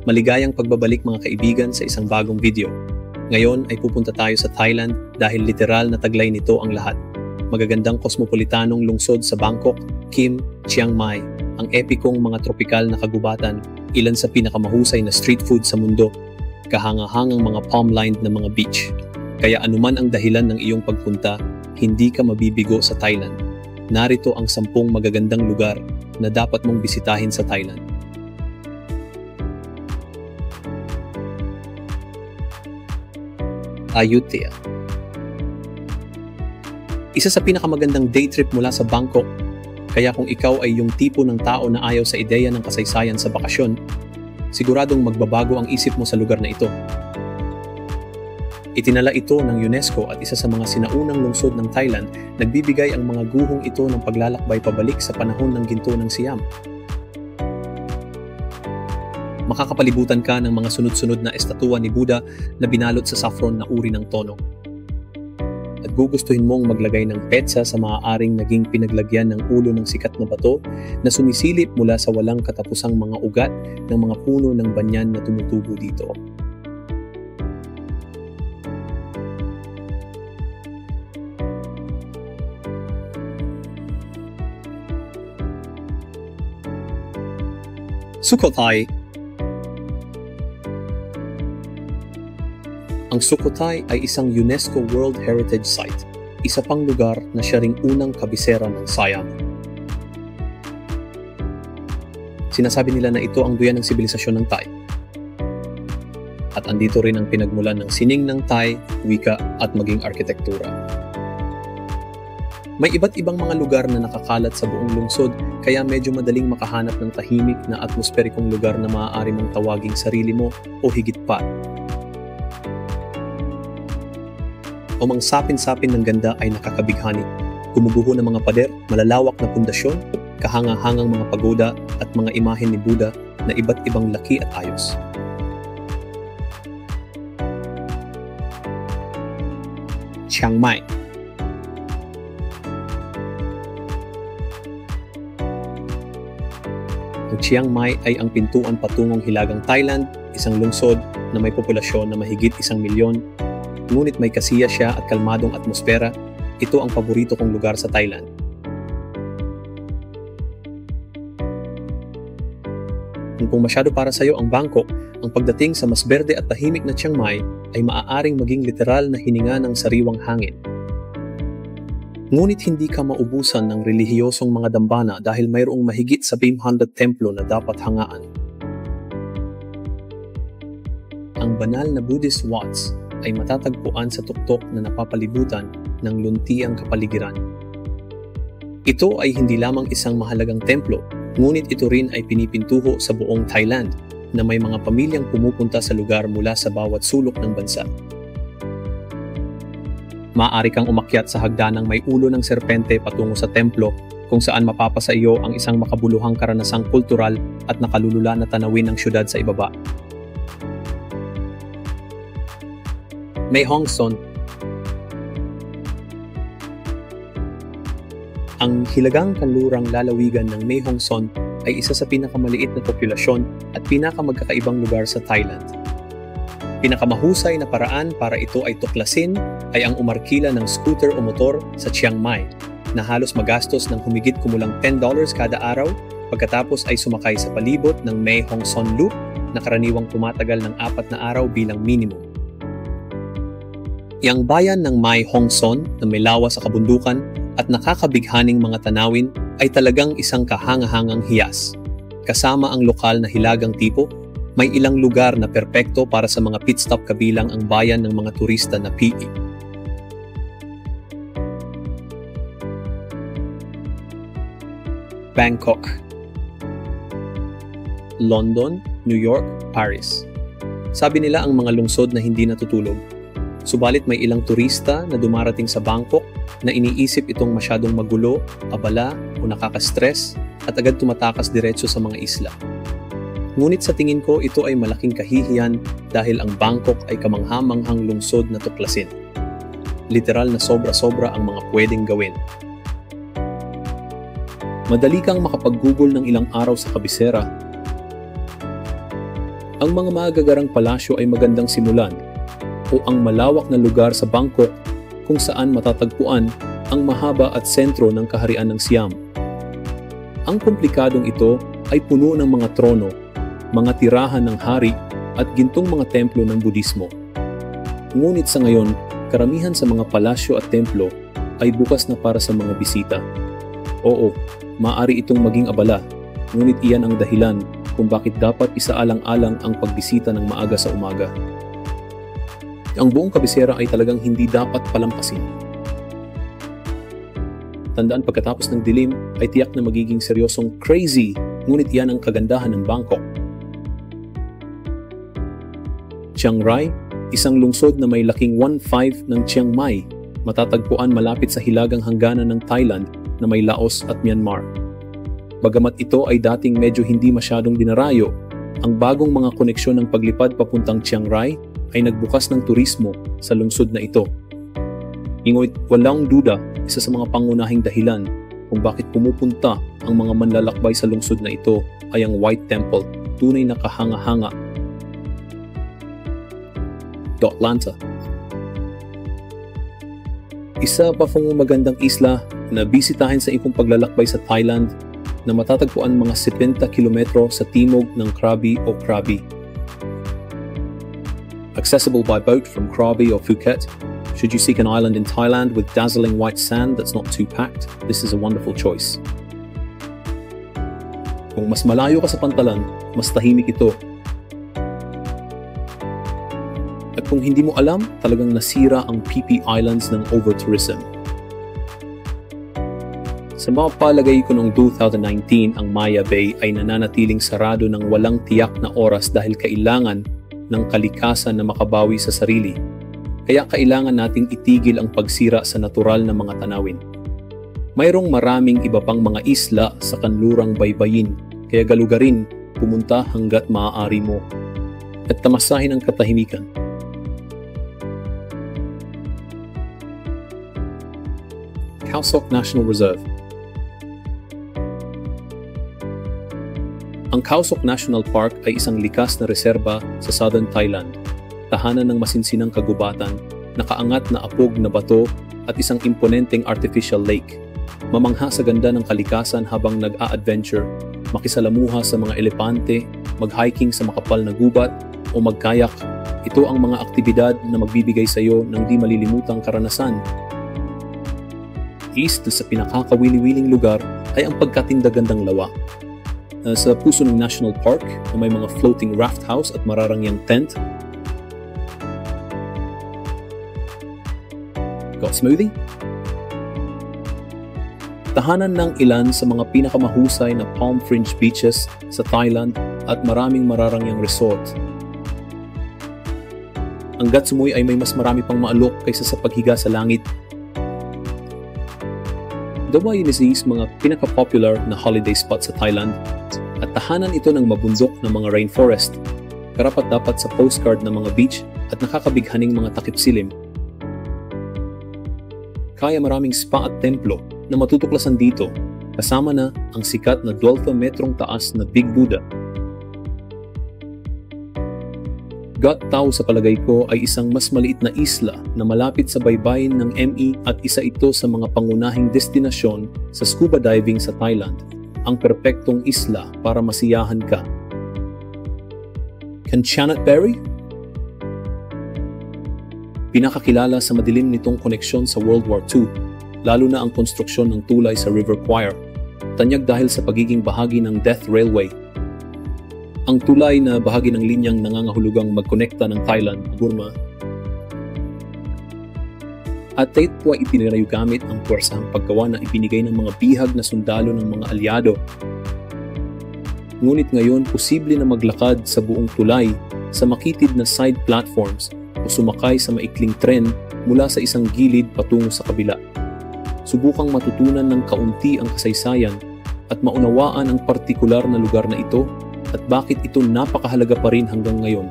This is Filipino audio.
Maligayang pagbabalik mga kaibigan sa isang bagong video. Ngayon ay pupunta tayo sa Thailand dahil literal na taglay nito ang lahat. Magagandang kosmopolitanong lungsod sa Bangkok, Kim, Chiang Mai, ang epikong mga tropikal na kagubatan, ilan sa pinakamahusay na street food sa mundo, kahangahangang mga palm-lined na mga beach. Kaya anuman ang dahilan ng iyong pagpunta, hindi ka mabibigo sa Thailand. Narito ang 10 magagandang lugar na dapat mong bisitahin sa Thailand. Ayutthaya. Isa sa pinakamagandang day trip mula sa Bangkok, kaya kung ikaw ay yung tipo ng tao na ayaw sa ideya ng kasaysayan sa bakasyon, siguradong magbabago ang isip mo sa lugar na ito. Itinala ito ng UNESCO at isa sa mga sinaunang lungsod ng Thailand, nagbibigay ang mga guhong ito ng paglalakbay pabalik sa panahon ng ginto ng Siam. Makakapalibutan ka ng mga sunod-sunod na estatwa ni Buddha na binalot sa saffron na uri ng tono. At gugustuhin mong maglagay ng petsa sa maaaring naging pinaglagyan ng ulo ng sikat na bato na sumisilip mula sa walang katapusang mga ugat ng mga puno ng banyan na tumutubo dito. Sukhothai. Ang Sukhothai ay isang UNESCO World Heritage Site, isa pang lugar na siya ring unang kabisera ng Siam. Sinasabi nila na ito ang duyan ng sibilisasyon ng Thai. At andito rin ang pinagmulan ng sining ng Thai, wika at maging arkitektura. May iba't ibang mga lugar na nakakalat sa buong lungsod, kaya medyo madaling makahanap ng tahimik na atmosperikong lugar na maaari mong tawaging sarili mo o higit pa. Ang sapin-sapin ng ganda ay nakakabighani. Gumuguho ng mga pader, malalawak na pundasyon, kahangahangang mga pagoda at mga imahen ni Buddha na iba't ibang laki at ayos. Chiang Mai. Ang Chiang Mai ay ang pintuan patungong hilagang Thailand, isang lungsod na may populasyon na mahigit 1 milyon. Ngunit may kasiya siya at kalmadong atmosfera. Ito ang paborito kong lugar sa Thailand. Kung masyado para sa iyo ang Bangkok, ang pagdating sa mas berde at tahimik na Chiang Mai ay maaaring maging literal na hininga ng sariwang hangin. Ngunit hindi ka maubusan ng relihiyosong mga dambana dahil mayroong mahigit 700 templo na dapat hangaan. Ang banal na Buddhist Wats ay matatagpuan sa tuktok na napapalibutan ng luntiang kapaligiran. Ito ay hindi lamang isang mahalagang templo, ngunit ito rin ay pinipintuho sa buong Thailand na may mga pamilyang pumupunta sa lugar mula sa bawat sulok ng bansa. Maaari kang umakyat sa hagdanang may ulo ng serpente patungo sa templo kung saan mapapasa iyo ang isang makabuluhang karanasang kultural at nakalulula na tanawin ng syudad sa ibaba. Mae Hong Son. Ang hilagang kanlurang lalawigan ng Mae Hong Son ay isa sa pinakamaliit na populasyon at pinakamagkakaibang lugar sa Thailand. Pinakamahusay na paraan para ito ay tuklasin ay ang umarkila ng scooter o motor sa Chiang Mai na halos magastos ng humigit kumulang $10 kada araw pagkatapos ay sumakay sa palibot ng Mae Hong Son Loop na karaniwang tumatagal ng 4 na araw bilang minimum. Yang bayan ng Mae Hong Son na may lawas sa kabundukan at nakakabighaning mga tanawin ay talagang isang kahangahangang hiyas. Kasama ang lokal na hilagang tipo, may ilang lugar na perpekto para sa mga pit stop kabilang ang bayan ng mga turista na PE. Bangkok, London, New York, Paris. Sabi nila ang mga lungsod na hindi natutulog. Subalit may ilang turista na dumarating sa Bangkok na iniisip itong masyadong magulo, abala o nakaka-stress at agad tumatakas diretso sa mga isla. Ngunit sa tingin ko ito ay malaking kahihiyan dahil ang Bangkok ay kamangha-manghang lungsod na tuklasin. Literal na sobra-sobra ang mga pwedeng gawin. Madali kang makapag-google ng ilang araw sa kabisera. Ang mga magagarang palasyo ay magandang simulan o ang malawak na lugar sa Bangkok kung saan matatagpuan ang mahaba at sentro ng kaharian ng Siam. Ang komplikadong ito ay puno ng mga trono, mga tirahan ng hari at gintong mga templo ng Budismo. Ngunit sa ngayon, karamihan sa mga palasyo at templo ay bukas na para sa mga bisita. Oo, maaari itong maging abala, ngunit iyan ang dahilan kung bakit dapat isaalang-alang ang pagbisita ng maaga sa umaga. Ang buong kabisera ay talagang hindi dapat palampasin. Tandaan, pagkatapos ng dilim ay tiyak na magiging seryosong crazy, ngunit iyan ang kagandahan ng Bangkok. Chiang Rai, isang lungsod na may laking 1/5 ng Chiang Mai, matatagpuan malapit sa hilagang hangganan ng Thailand na may Laos at Myanmar. Bagamat ito ay dating medyo hindi masyadong dinarayo, ang bagong mga koneksyon ng paglipad papuntang Chiang Rai ay nagbukas ng turismo sa lungsod na ito. Ngunit walang duda, isa sa mga pangunahing dahilan kung bakit pumupunta ang mga manlalakbay sa lungsod na ito ay ang White Temple, tunay na kahanga-hanga. Dotlanta. Isa pa pong magandang isla na bisitahin sa ikong paglalakbay sa Thailand na matatagpuan mga 70 kilometro sa timog ng Krabi o Krabi. Accessible by boat from Krabi or Phuket. Should you seek an island in Thailand with dazzling white sand that's not too packed, this is a wonderful choice. Kung mas malayo ka sa pantalan, mas tahimik ito. At kung hindi mo alam, talagang nasira ang PP Islands ng over-tourism. Sa mga palagay ko noong 2019, ang Maya Bay ay nananatiling sarado ng walang tiyak na oras dahil kailangan ng kalikasan na makabawi sa sarili. Kaya kailangan nating itigil ang pagsira sa natural na mga tanawin. Mayroong maraming iba pang mga isla sa kanlurang baybayin, kaya galugarin, pumunta hanggat maaari mo. At tamasahin ang katahimikan. Khao Sok National Reserve. Ang Khao Sok National Park ay isang likas na reserba sa Southern Thailand, tahanan ng masinsinang kagubatan, nakaangat na apog na bato at isang imponenteng artificial lake. Mamangha sa ganda ng kalikasan habang nag-a-adventure, makisalamuha sa mga elepante, mag-hiking sa makapal na gubat o magkayak. Ito ang mga aktibidad na magbibigay sa iyo ng di malilimutang karanasan. East sa pinakakawili-wiling lugar ay ang pagkatindagandang lawa. Sa puso ng National Park na may mga floating raft house at mararangyang tent. Got smoothie? Tahanan ng ilan sa mga pinakamahusay na palm fringe beaches sa Thailand at maraming mararangyang resort. Ang Gat Sumuy ay may mas marami pang maalok kaysa sa paghiga sa langit. Daway Nissis, mga pinaka-popular na holiday spot sa Thailand, at tahanan ito ng mabundok ng mga rainforest, karapat-dapat sa postcard ng mga beach at nakakabighaning mga takip silim. Kaya maraming spa at templo na matutuklasan dito, kasama na ang sikat na 12 metrong taas na Big Buddha. Gat Tao sa palagay ko ay isang mas maliit na isla na malapit sa baybayin ng ME at isa ito sa mga pangunahing destinasyon sa scuba diving sa Thailand, ang perpektong isla para masiyahan ka. Kanchanat Berry? Pinakakilala sa madilim nitong koneksyon sa World War II, lalo na ang konstruksyon ng tulay sa River Choir, tanyag dahil sa pagiging bahagi ng Death Railway. Ang tulay na bahagi ng linyang nangangahulugang magkonekta ng Thailand at Burma. At ito ay ipinirayo gamit ang puwersahang paggawa na ibinigay ng mga bihag na sundalo ng mga alyado. Ngunit ngayon, posible na maglakad sa buong tulay sa makitid na side platforms o sumakay sa maikling tren mula sa isang gilid patungo sa kabila. Subukang matutunan ng kaunti ang kasaysayan at maunawaan ang partikular na lugar na ito at bakit ito napakahalaga pa rin hanggang ngayon.